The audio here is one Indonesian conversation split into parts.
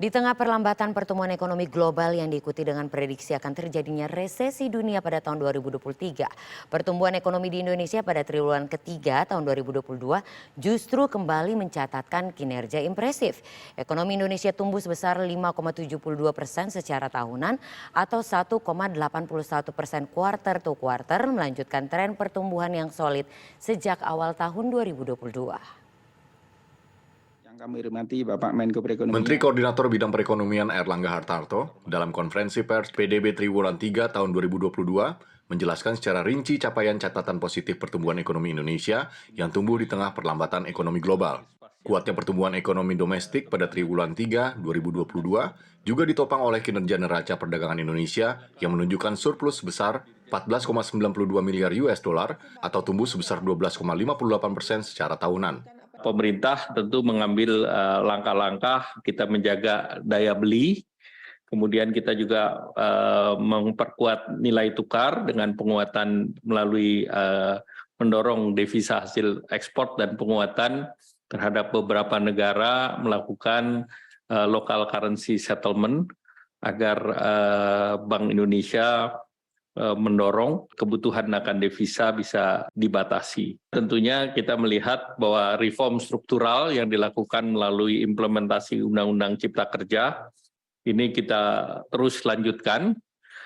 Di tengah perlambatan pertumbuhan ekonomi global yang diikuti dengan prediksi akan terjadinya resesi dunia pada tahun 2023, pertumbuhan ekonomi di Indonesia pada triwulan ketiga tahun 2022 justru kembali mencatatkan kinerja impresif. Ekonomi Indonesia tumbuh sebesar 5,72% secara tahunan atau 1,81% quarter to quarter, melanjutkan tren pertumbuhan yang solid sejak awal tahun 2022. Kami hormati Bapak Menko Perekonomian. Menteri Koordinator Bidang Perekonomian Airlangga Hartarto dalam konferensi pers PDB Triwulan 3 tahun 2022 menjelaskan secara rinci capaian catatan positif pertumbuhan ekonomi Indonesia yang tumbuh di tengah perlambatan ekonomi global. Kuatnya pertumbuhan ekonomi domestik pada Triwulan 3 2022 juga ditopang oleh kinerja neraca perdagangan Indonesia yang menunjukkan surplus sebesar 14,92 miliar US dollar atau tumbuh sebesar 12,58% secara tahunan. Pemerintah tentu mengambil langkah-langkah kita menjaga daya beli, kemudian kita juga memperkuat nilai tukar dengan penguatan melalui mendorong devisa hasil ekspor dan penguatan terhadap beberapa negara melakukan local currency settlement agar Bank Indonesia mendorong kebutuhan akan devisa bisa dibatasi. Tentunya kita melihat bahwa reform struktural yang dilakukan melalui implementasi Undang-Undang Cipta Kerja ini kita terus lanjutkan,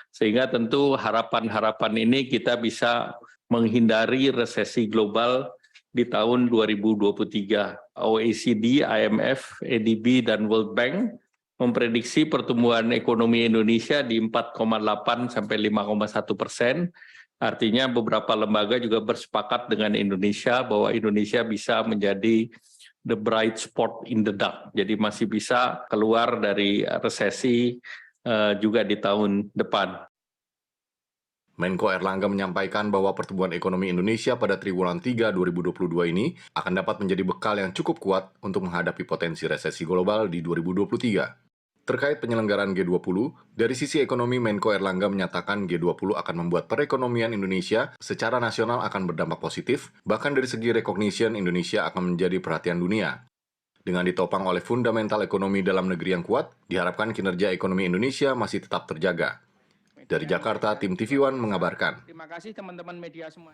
sehingga tentu harapan-harapan ini kita bisa menghindari resesi global di tahun 2023. OECD, IMF, ADB, dan World Bank memprediksi pertumbuhan ekonomi Indonesia di 4,8 sampai 5,1%. Artinya beberapa lembaga juga bersepakat dengan Indonesia bahwa Indonesia bisa menjadi the bright spot in the dark. Jadi masih bisa keluar dari resesi juga di tahun depan. Menko Airlangga menyampaikan bahwa pertumbuhan ekonomi Indonesia pada triwulan 3 2022 ini akan dapat menjadi bekal yang cukup kuat untuk menghadapi potensi resesi global di 2023. Terkait penyelenggaraan G20, dari sisi ekonomi Menko Airlangga menyatakan G20 akan membuat perekonomian Indonesia secara nasional akan berdampak positif, bahkan dari segi recognition Indonesia akan menjadi perhatian dunia. Dengan ditopang oleh fundamental ekonomi dalam negeri yang kuat, diharapkan kinerja ekonomi Indonesia masih tetap terjaga. Dari Jakarta, tim TV One mengabarkan. Terima kasih teman-teman media semua.